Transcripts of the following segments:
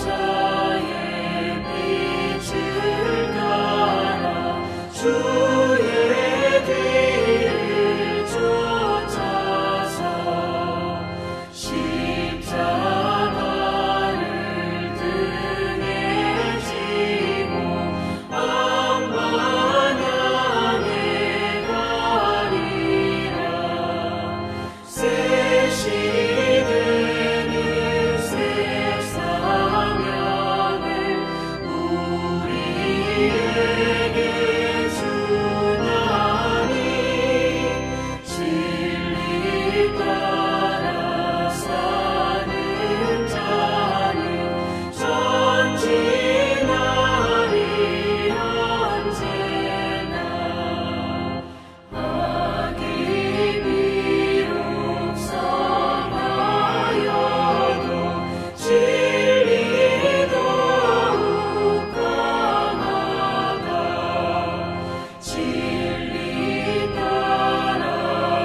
순교자의 빛을 따라 주의 뒤를 쫓아서 십자가를 등에 지고 암만 향해 가리라. 새 시대는 세상 양을 우리에게 주나니 진리 따라 사는 자는 전진하리 언제나. 악이 비록 성하여도 진리 더욱 강하다. 진리 따라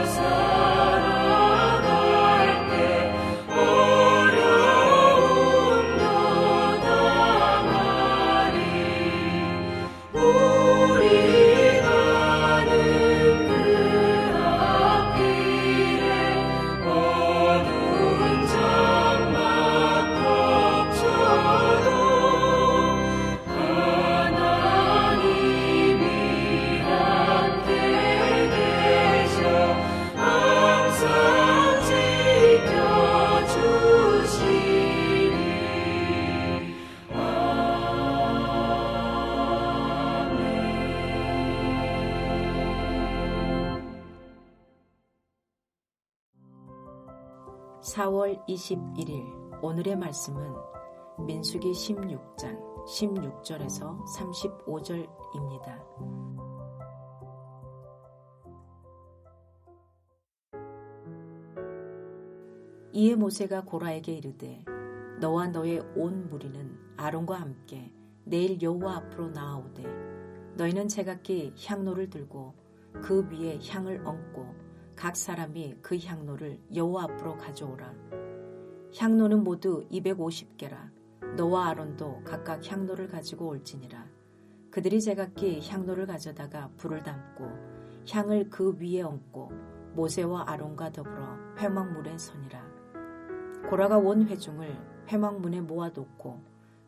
살아갈 때 어려움도 당하리. 우리 가는 그 앞길에 어두운 장막 덮쳐도 하나님이 함께 계셔 항상 지켜주시리. 아멘. 4월 21일 오늘의 말씀은 민수기 16장 16절에서 35절입니다. 이에 모세가 고라에게 이르되 너와 너의 온 무리는 아론과 함께 내일 여호와 앞으로 나아오되 너희는 제각기 향로를 들고 그 위에 향을 얹고 각 사람이 그 향로를 여호와 앞으로 가져오라. 향로는 모두 250개라. 너와 아론도 각각 향로를 가지고 올지니라. 그들이 제각기 향로를 가져다가 불을 담고 향을 그 위에 얹고 모세와 아론과 더불어 회막문에 서니라. 고라가 온 회중을 회막문에 모아놓고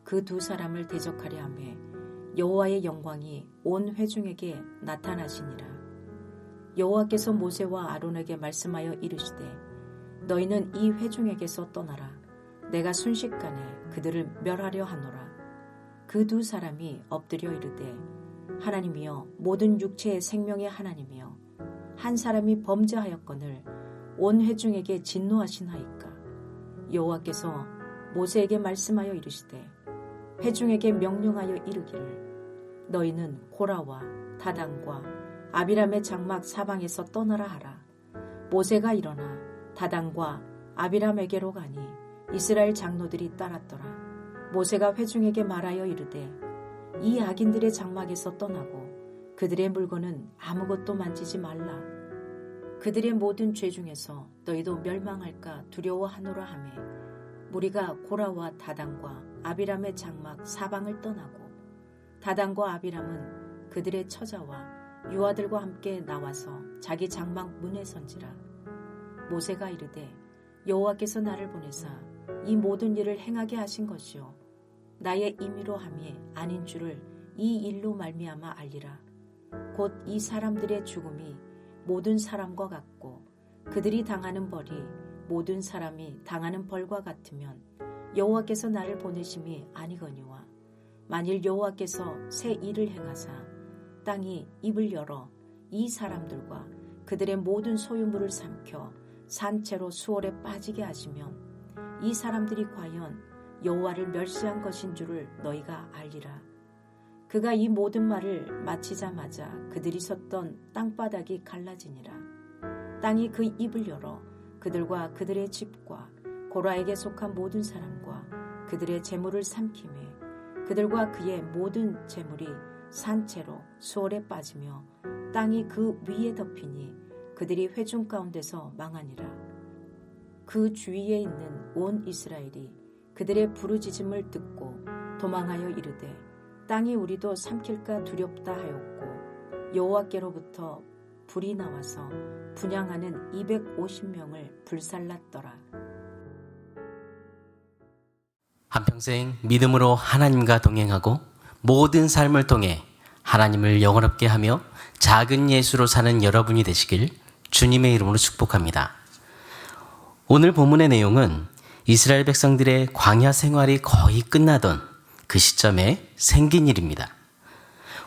그 두 사람을 대적하려 하며 여호와의 영광이 온 회중에게 나타나시니라. 여호와께서 모세와 아론에게 말씀하여 이르시되 너희는 이 회중에게서 떠나라. 내가 순식간에 그들을 멸하려 하노라. 그 두 사람이 엎드려 이르되 하나님이여 모든 육체의 생명의 하나님이여 한 사람이 범죄하였거늘 온 회중에게 진노하시나이까. 여호와께서 모세에게 말씀하여 이르시되 회중에게 명령하여 이르기를 너희는 고라와 다단과 아비람의 장막 사방에서 떠나라 하라. 모세가 일어나 다단과 아비람에게로 가니 이스라엘 장로들이 따랐더라. 모세가 회중에게 말하여 이르되 이 악인들의 장막에서 떠나고 그들의 물건은 아무것도 만지지 말라. 그들의 모든 죄 중에서 너희도 멸망할까 두려워하노라 하매 무리가 고라와 다단과 아비람의 장막 사방을 떠나고 다단과 아비람은 그들의 처자와 유아들과 함께 나와서 자기 장막 문에 선지라. 모세가 이르되 여호와께서 나를 보내사 이 모든 일을 행하게 하신 것이요 나의 임의로 함이 아닌 줄을 이 일로 말미암아 알리라. 곧 이 사람들의 죽음이 모든 사람과 같고 그들이 당하는 벌이 모든 사람이 당하는 벌과 같으면 여호와께서 나를 보내심이 아니거니와 만일 여호와께서 새 일을 행하사 땅이 입을 열어 이 사람들과 그들의 모든 소유물을 삼켜 산채로 수월에 빠지게 하시면 이 사람들이 과연 여호와를 멸시한 것인 줄을 너희가 알리라. 그가 이 모든 말을 마치자마자 그들이 섰던 땅바닥이 갈라지니라. 땅이 그 입을 열어 그들과 그들의 집과 고라에게 속한 모든 사람과 그들의 재물을 삼키매 그들과 그의 모든 재물이 산채로 수월에 빠지며 땅이 그 위에 덮이니 그들이 회중 가운데서 망하니라. 그 주위에 있는 온 이스라엘이 그들의 부르짖음을 듣고 도망하여 이르되 땅이 우리도 삼킬까 두렵다 하였고 여호와께로부터 불이 나와서 분향하는 250명을 불살랐더라. 한평생 믿음으로 하나님과 동행하고 모든 삶을 통해 하나님을 영원롭게 하며 작은 예수로 사는 여러분이 되시길 주님의 이름으로 축복합니다. 오늘 본문의 내용은 이스라엘 백성들의 광야 생활이 거의 끝나던 그 시점에 생긴 일입니다.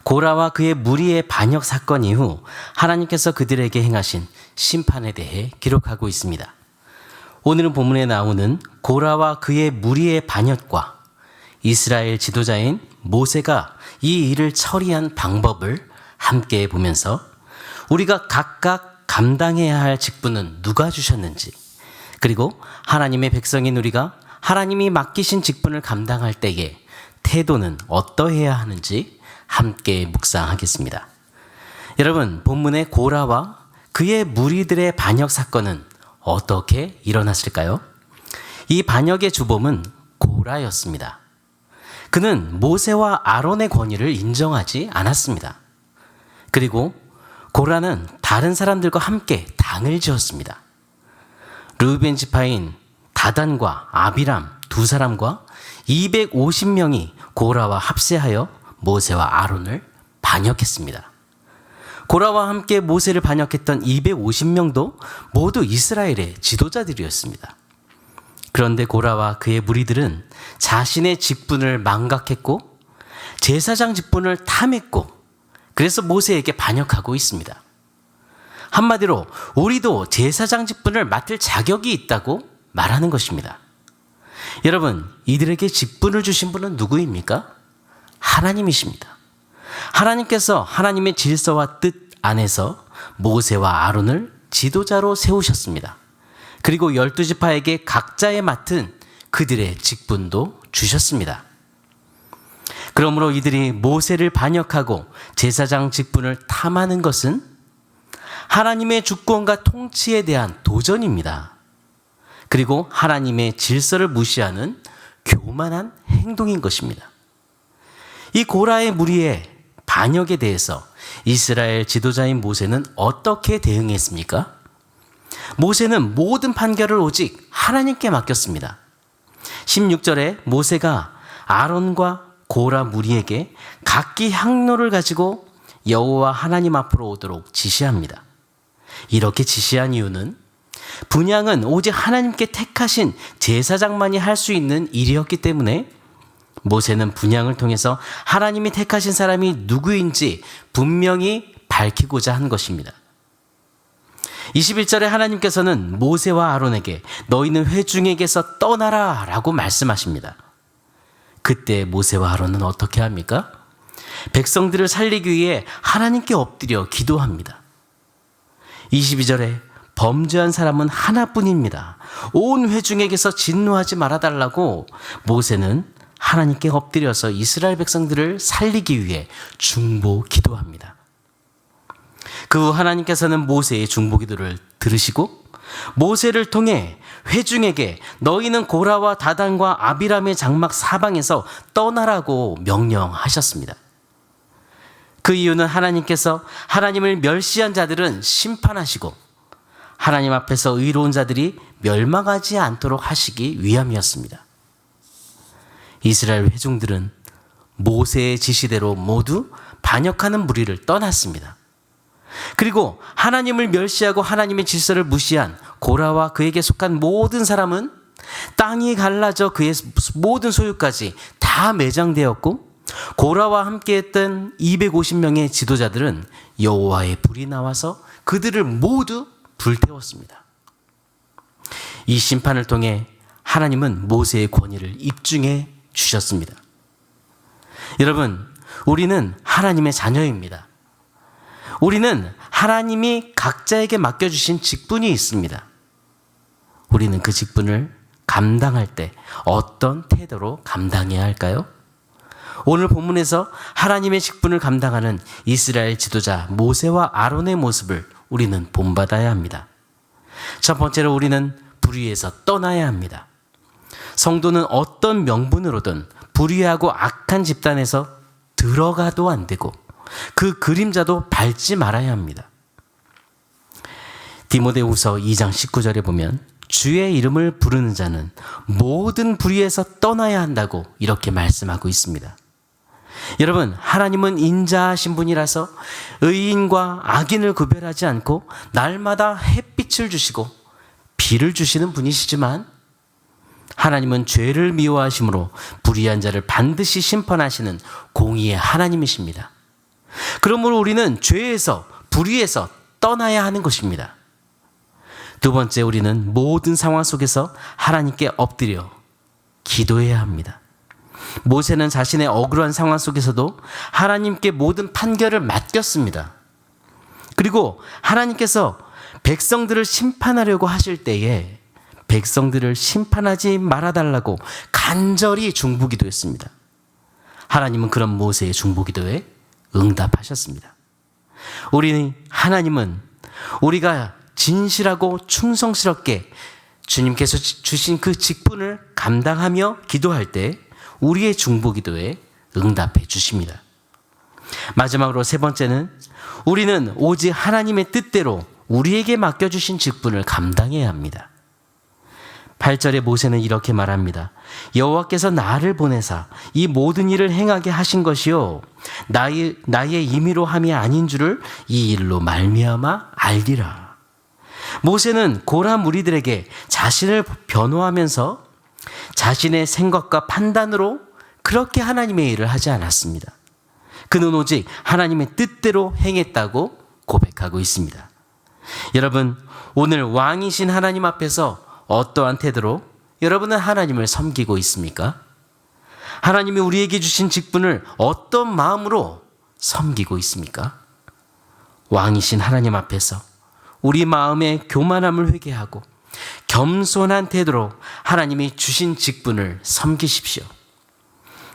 고라와 그의 무리의 반역 사건 이후 하나님께서 그들에게 행하신 심판에 대해 기록하고 있습니다. 오늘은 본문에 나오는 고라와 그의 무리의 반역과 이스라엘 지도자인 모세가 이 일을 처리한 방법을 함께 보면서 우리가 각각 감당해야 할 직분은 누가 주셨는지, 그리고 하나님의 백성인 우리가 하나님이 맡기신 직분을 감당할 때에 태도는 어떠해야 하는지 함께 묵상하겠습니다. 여러분, 본문의 고라와 그의 무리들의 반역 사건은 어떻게 일어났을까요? 이 반역의 주범은 고라였습니다. 그는 모세와 아론의 권위를 인정하지 않았습니다. 그리고 고라는 다른 사람들과 함께 당을 지었습니다. 르우벤 지파인 다단과 아비람 두 사람과 250명이 고라와 합세하여 모세와 아론을 반역했습니다. 고라와 함께 모세를 반역했던 250명도 모두 이스라엘의 지도자들이었습니다. 그런데 고라와 그의 무리들은 자신의 직분을 망각했고 제사장 직분을 탐했고 그래서 모세에게 반역하고 있습니다. 한마디로 우리도 제사장 직분을 맡을 자격이 있다고 말하는 것입니다. 여러분, 이들에게 직분을 주신 분은 누구입니까? 하나님이십니다. 하나님께서 하나님의 질서와 뜻 안에서 모세와 아론을 지도자로 세우셨습니다. 그리고 12지파에게 각자에 맡은 그들의 직분도 주셨습니다. 그러므로 이들이 모세를 반역하고 제사장 직분을 탐하는 것은 하나님의 주권과 통치에 대한 도전입니다. 그리고 하나님의 질서를 무시하는 교만한 행동인 것입니다. 이 고라의 무리의 반역에 대해서 이스라엘 지도자인 모세는 어떻게 대응했습니까? 모세는 모든 판결을 오직 하나님께 맡겼습니다. 16절에 모세가 아론과 고라 무리에게 각기 향로를 가지고 여호와 하나님 앞으로 오도록 지시합니다. 이렇게 지시한 이유는 분향은 오직 하나님께 택하신 제사장만이 할 수 있는 일이었기 때문에 모세는 분향을 통해서 하나님이 택하신 사람이 누구인지 분명히 밝히고자 한 것입니다. 21절에 하나님께서는 모세와 아론에게 너희는 회중에게서 떠나라 라고 말씀하십니다. 그때 모세와 아론은 어떻게 합니까? 백성들을 살리기 위해 하나님께 엎드려 기도합니다. 22절에 범죄한 사람은 하나뿐입니다. 온 회중에게서 진노하지 말아달라고 모세는 하나님께 엎드려서 이스라엘 백성들을 살리기 위해 중보 기도합니다. 그 후 하나님께서는 모세의 중보 기도를 들으시고 모세를 통해 회중에게 너희는 고라와 다단과 아비람의 장막 사방에서 떠나라고 명령하셨습니다. 그 이유는 하나님께서 하나님을 멸시한 자들은 심판하시고 하나님 앞에서 의로운 자들이 멸망하지 않도록 하시기 위함이었습니다. 이스라엘 회중들은 모세의 지시대로 모두 반역하는 무리를 떠났습니다. 그리고 하나님을 멸시하고 하나님의 질서를 무시한 고라와 그에게 속한 모든 사람은 땅이 갈라져 그의 모든 소유까지 다 매장되었고 고라와 함께했던 250명의 지도자들은 여호와의 불이 나와서 그들을 모두 불태웠습니다. 이 심판을 통해 하나님은 모세의 권위를 입증해 주셨습니다. 여러분, 우리는 하나님의 자녀입니다. 우리는 하나님이 각자에게 맡겨주신 직분이 있습니다. 우리는 그 직분을 감당할 때 어떤 태도로 감당해야 할까요? 오늘 본문에서 하나님의 직분을 감당하는 이스라엘 지도자 모세와 아론의 모습을 우리는 본받아야 합니다. 첫 번째로 우리는 불의에서 떠나야 합니다. 성도는 어떤 명분으로든 불의하고 악한 집단에서 들어가도 안 되고 그 그림자도 밟지 말아야 합니다. 디모데후서 2장 19절에 보면 주의 이름을 부르는 자는 모든 불의에서 떠나야 한다고 이렇게 말씀하고 있습니다. 여러분, 하나님은 인자하신 분이라서 의인과 악인을 구별하지 않고 날마다 햇빛을 주시고 비를 주시는 분이시지만 하나님은 죄를 미워하심으로 불의한 자를 반드시 심판하시는 공의의 하나님이십니다. 그러므로 우리는 죄에서 불의에서 떠나야 하는 것입니다. 두 번째, 우리는 모든 상황 속에서 하나님께 엎드려 기도해야 합니다. 모세는 자신의 억울한 상황 속에서도 하나님께 모든 판결을 맡겼습니다. 그리고 하나님께서 백성들을 심판하려고 하실 때에 백성들을 심판하지 말아달라고 간절히 중보기도했습니다. 하나님은 그런 모세의 중보기도에 응답하셨습니다. 하나님은 우리가 진실하고 충성스럽게 주님께서 주신 그 직분을 감당하며 기도할 때 우리의 중보기도에 응답해 주십니다. 마지막으로 세 번째는 우리는 오직 하나님의 뜻대로 우리에게 맡겨주신 직분을 감당해야 합니다. 8절에 모세는 이렇게 말합니다. 여호와께서 나를 보내사 이 모든 일을 행하게 하신 것이요 나의 임의로 함이 아닌 줄을 이 일로 말미암아 알리라. 모세는 고라 무리들에게 자신을 변호하면서 자신의 생각과 판단으로 그렇게 하나님의 일을 하지 않았습니다. 그는 오직 하나님의 뜻대로 행했다고 고백하고 있습니다. 여러분, 오늘 왕이신 하나님 앞에서 어떠한 태도로 여러분은 하나님을 섬기고 있습니까? 하나님이 우리에게 주신 직분을 어떤 마음으로 섬기고 있습니까? 왕이신 하나님 앞에서 우리 마음의 교만함을 회개하고 겸손한 태도로 하나님이 주신 직분을 섬기십시오.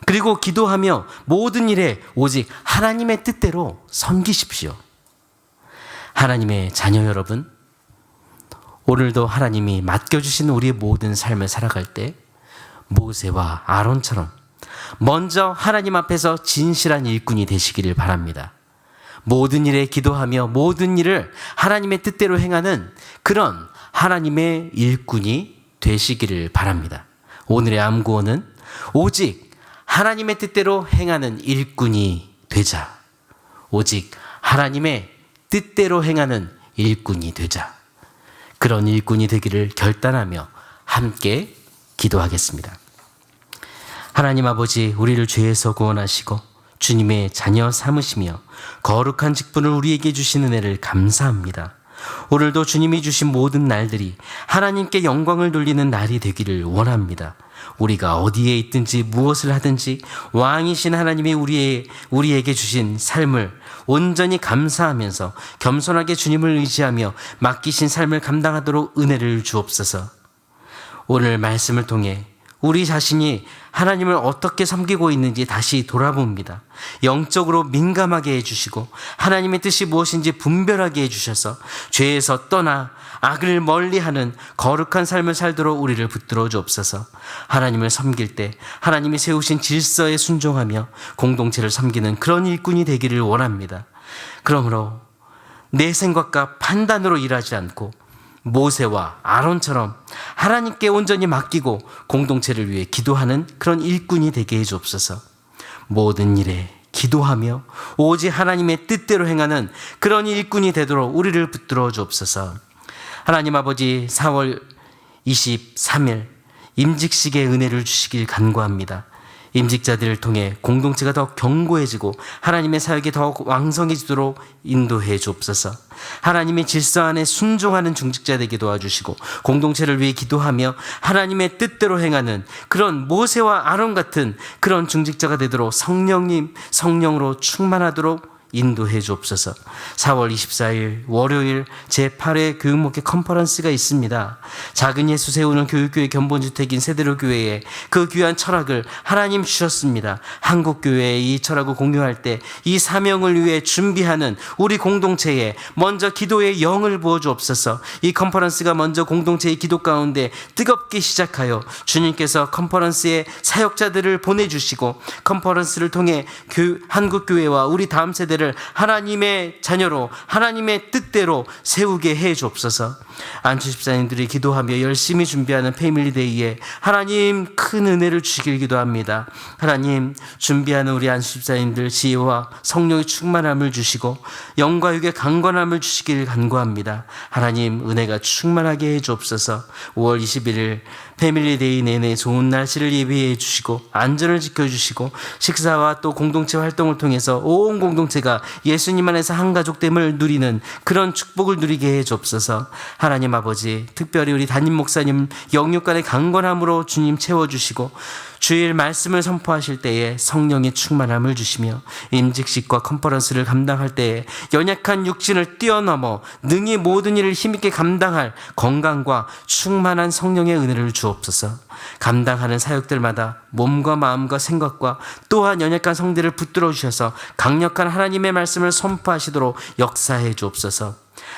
그리고 기도하며 모든 일에 오직 하나님의 뜻대로 섬기십시오. 하나님의 자녀 여러분, 오늘도 하나님이 맡겨주신 우리의 모든 삶을 살아갈 때 모세와 아론처럼 먼저 하나님 앞에서 진실한 일꾼이 되시기를 바랍니다. 모든 일에 기도하며 모든 일을 하나님의 뜻대로 행하는 그런 하나님의 일꾼이 되시기를 바랍니다. 오늘의 암구호는 오직 하나님의 뜻대로 행하는 일꾼이 되자. 오직 하나님의 뜻대로 행하는 일꾼이 되자. 그런 일꾼이 되기를 결단하며 함께 기도하겠습니다. 하나님 아버지, 우리를 죄에서 구원하시고 주님의 자녀 삼으시며 거룩한 직분을 우리에게 주신 은혜를 감사합니다. 오늘도 주님이 주신 모든 날들이 하나님께 영광을 돌리는 날이 되기를 원합니다. 우리가 어디에 있든지 무엇을 하든지 왕이신 하나님이 우리에게 주신 삶을 온전히 감사하면서 겸손하게 주님을 의지하며 맡기신 삶을 감당하도록 은혜를 주옵소서. 오늘 말씀을 통해 우리 자신이 하나님을 어떻게 섬기고 있는지 다시 돌아봅니다. 영적으로 민감하게 해주시고 하나님의 뜻이 무엇인지 분별하게 해주셔서 죄에서 떠나 악을 멀리하는 거룩한 삶을 살도록 우리를 붙들어 주옵소서. 하나님을 섬길 때 하나님이 세우신 질서에 순종하며 공동체를 섬기는 그런 일꾼이 되기를 원합니다. 그러므로 내 생각과 판단으로 일하지 않고 모세와 아론처럼 하나님께 온전히 맡기고 공동체를 위해 기도하는 그런 일꾼이 되게 해주옵소서. 모든 일에 기도하며 오직 하나님의 뜻대로 행하는 그런 일꾼이 되도록 우리를 붙들어 주옵소서. 하나님 아버지, 4월 23일 임직식의 은혜를 주시길 간구합니다. 임직자들을 통해 공동체가 더 견고해지고 하나님의 사역이 더 왕성해지도록 인도해 주옵소서. 하나님의 질서 안에 순종하는 중직자 되게 도와주시고 공동체를 위해 기도하며 하나님의 뜻대로 행하는 그런 모세와 아론 같은 그런 중직자가 되도록 성령으로 충만하도록 인도해 주옵소서. 4월 24일 월요일 제8회 교육목회 컨퍼런스가 있습니다. 작은 예수 세우는 교육교회 견본주택인 세대로교회에 그 귀한 철학을 하나님 주셨습니다. 한국교회에 이 철학을 공유할 때 이 사명을 위해 준비하는 우리 공동체에 먼저 기도의 영을 부어 주옵소서. 이 컨퍼런스가 먼저 공동체의 기도 가운데 뜨겁게 시작하여 주님께서 컨퍼런스에 사역자들을 보내주시고 컨퍼런스를 통해 한국교회와 우리 다음 세대를 하나님의 자녀로 하나님의 뜻대로 세우게 해 주옵소서. 안주 집사님들이 기도하며 열심히 준비하는 패밀리데이에 하나님 큰 은혜를 주시길 기도합니다. 하나님 준비하는 우리 안주 집사님들 지혜와 성령의 충만함을 주시고 영과 육의 강건함을 주시길 간구합니다. 하나님 은혜가 충만하게 해 주옵소서. 5월 21일 패밀리데이 내내 좋은 날씨를 예비해 주시고 안전을 지켜주시고 식사와 또 공동체 활동을 통해서 온 공동체가 예수님 안에서 한 가족됨을 누리는 그런 축복을 누리게 해 주옵소서. 하나님 아버지 특별히 우리 담임 목사님 영육간의 강건함으로 주님 채워주시고 주일 말씀을 선포하실 때에 성령의 충만함을 주시며 임직식과 컨퍼런스를 감당할 때에 연약한 육신을 뛰어넘어 능히 모든 일을 힘있게 감당할 건강과 충만한 성령의 은혜를 주옵소서. 감당하는 사역들마다 몸과 마음과 생각과 또한 연약한 성대를 붙들어 주셔서 강력한 하나님의 말씀을 선포하시도록 역사해 주옵소서.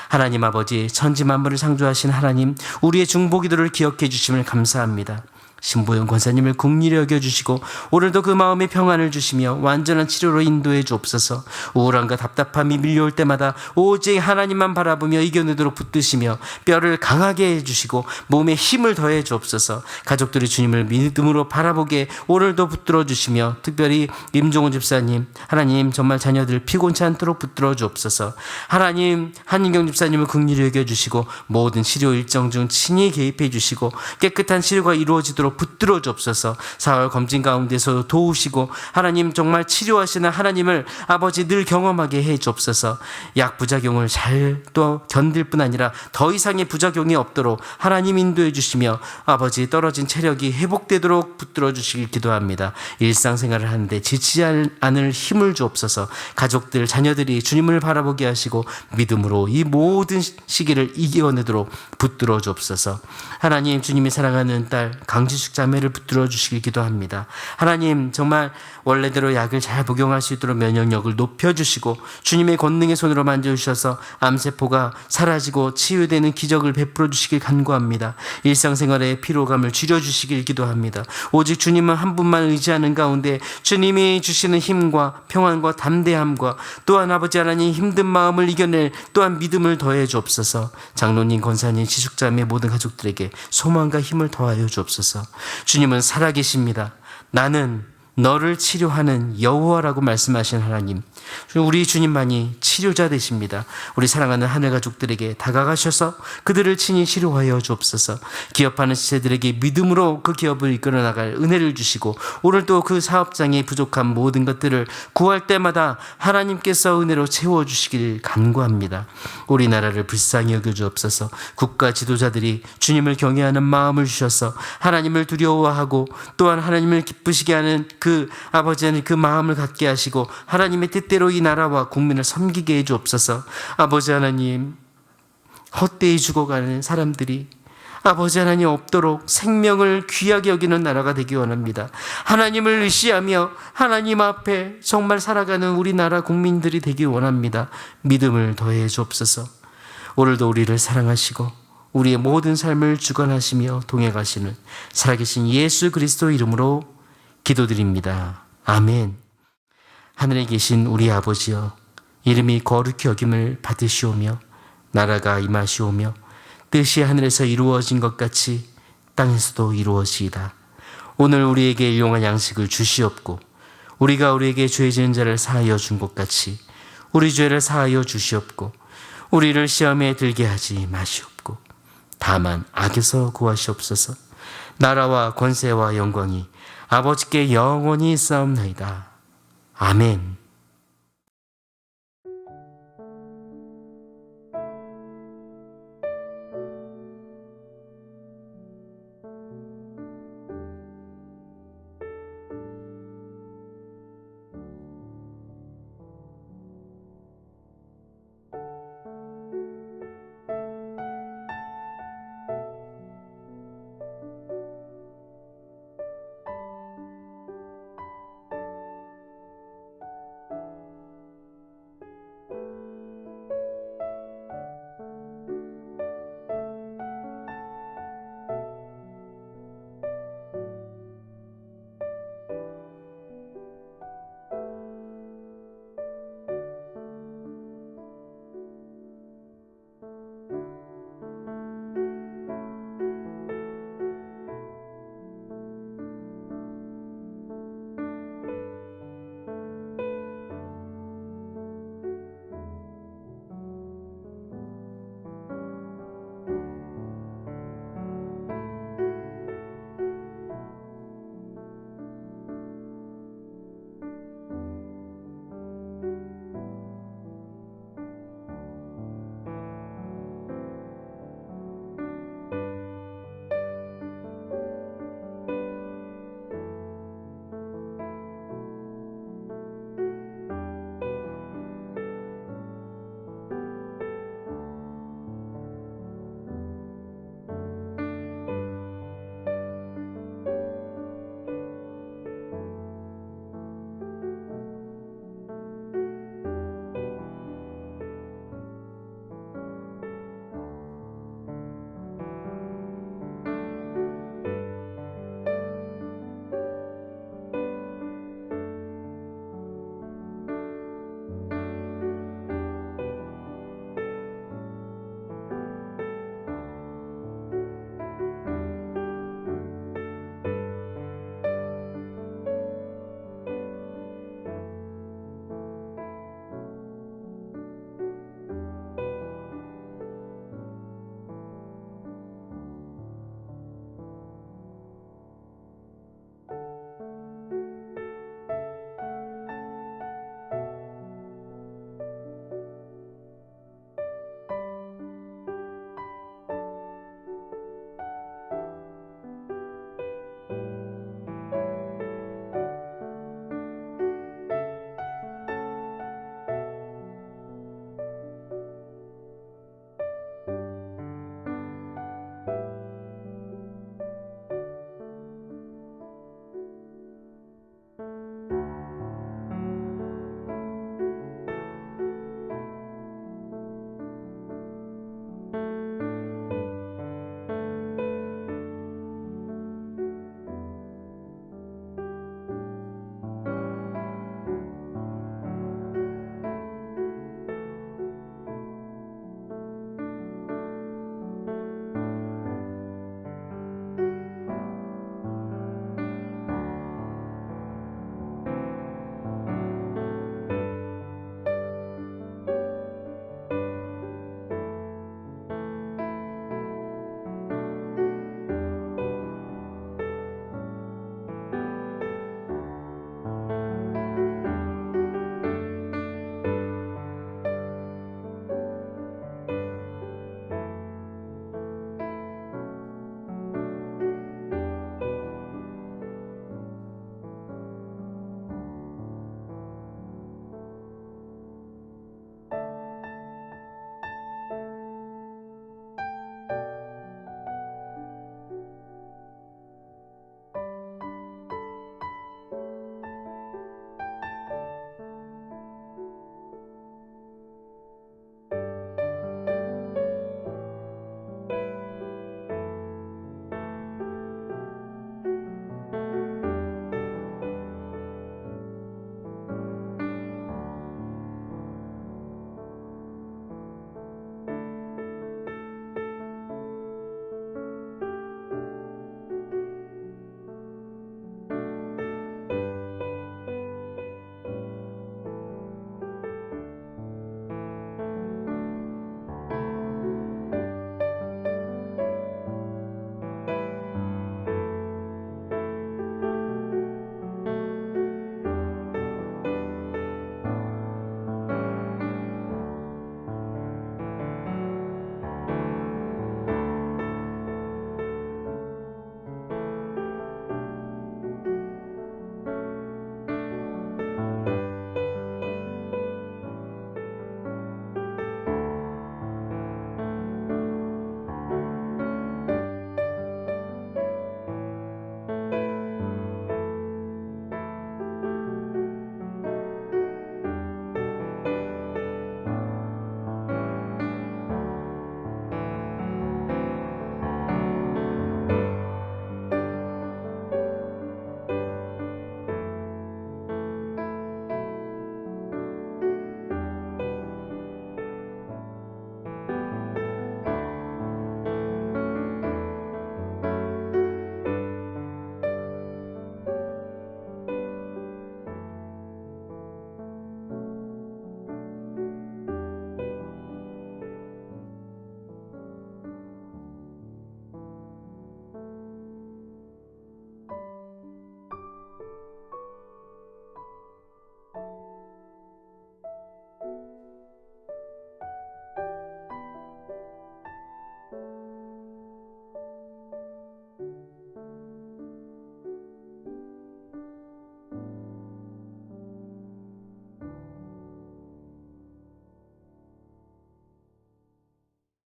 하나님 아버지 천지 만물을 창조하신 하나님 우리의 중보기도를 기억해 주심을 감사합니다. 신보영 권사님을 긍휼히 여겨주시고 오늘도 그 마음의 평안을 주시며 완전한 치료로 인도해 주옵소서. 우울함과 답답함이 밀려올 때마다 오직 하나님만 바라보며 이겨내도록 붙드시며 뼈를 강하게 해주시고 몸에 힘을 더해 주옵소서. 가족들이 주님을 믿음으로 바라보게 오늘도 붙들어 주시며 특별히 임종훈 집사님 하나님 정말 자녀들 피곤치 않도록 붙들어 주옵소서. 하나님 한인경 집사님을 긍휼히 여겨주시고 모든 치료 일정 중 친히 개입해 주시고 깨끗한 치료가 이루어지도록 붙들어 주옵소서. 4월 검진 가운데서 도우시고 하나님 정말 치료하시는 하나님을 아버지 늘 경험하게 해 주옵소서. 약 부작용을 잘 또 견딜 뿐 아니라 더 이상의 부작용이 없도록 하나님 인도해 주시며 아버지 떨어진 체력이 회복되도록 붙들어 주시길 기도합니다. 일상생활을 하는데 지치지 않을 힘을 주옵소서. 가족들 자녀들이 주님을 바라보게 하시고 믿음으로 이 모든 시기를 이겨내도록 붙들어 주옵소서. 하나님 주님이 사랑하는 딸 강지숙 자매를 붙들어 주시길 기도합니다. 하나님 정말 원래대로 약을 잘 복용할 수 있도록 면역력을 높여주시고 주님의 권능의 손으로 만져주셔서 암세포가 사라지고 치유되는 기적을 베풀어 주시길 간구합니다. 일상생활의 피로감을 줄여주시길 기도합니다. 오직 주님은 한 분만 의지하는 가운데 주님이 주시는 힘과 평안과 담대함과 또한 아버지 하나님 힘든 마음을 이겨낼 또한 믿음을 더해 주옵소서. 장로님 권사님 지숙자매 모든 가족들에게 소망과 힘을 더하여 주옵소서. 주님은 살아계십니다. 나는 너를 치료하는 여호와라고 말씀하신 하나님, 우리 주님만이 치료자 되십니다. 우리 사랑하는 하늘 가족들에게 다가가셔서 그들을 친히 치료하여 주옵소서. 기업하는 지체들에게 믿음으로 그 기업을 이끌어 나갈 은혜를 주시고 오늘도 그 사업장에 부족한 모든 것들을 구할 때마다 하나님께서 은혜로 채워주시길 간구합니다. 우리나라를 불쌍히 여겨 주옵소서. 국가 지도자들이 주님을 경외하는 마음을 주셔서 하나님을 두려워하고 또한 하나님을 기쁘시게 하는 그 아버지 하나님 그 마음을 갖게 하시고 하나님의 뜻대로 이 나라와 국민을 섬기게 해 주옵소서. 아버지 하나님 헛되이 죽어가는 사람들이 아버지 하나님 없도록 생명을 귀하게 여기는 나라가 되기 원합니다. 하나님을 의시하며 하나님 앞에 정말 살아가는 우리나라 국민들이 되기 원합니다. 믿음을 더해 주옵소서. 오늘도 우리를 사랑하시고 우리의 모든 삶을 주관하시며 동행하시는 살아계신 예수 그리스도 이름으로 기도드립니다. 아멘. 하늘에 계신 우리 아버지여, 이름이 거룩히 여김을 받으시오며 나라가 임하시오며 뜻이 하늘에서 이루어진 것 같이 땅에서도 이루어지이다. 오늘 우리에게 일용할 양식을 주시옵고 우리가 우리에게 죄 지은 자를 사하여 준 것 같이 우리 죄를 사하여 주시옵고 우리를 시험에 들게 하지 마시옵고 다만 악에서 구하시옵소서. 나라와 권세와 영광이 아버지께 영원히 있사옵나이다. 아멘.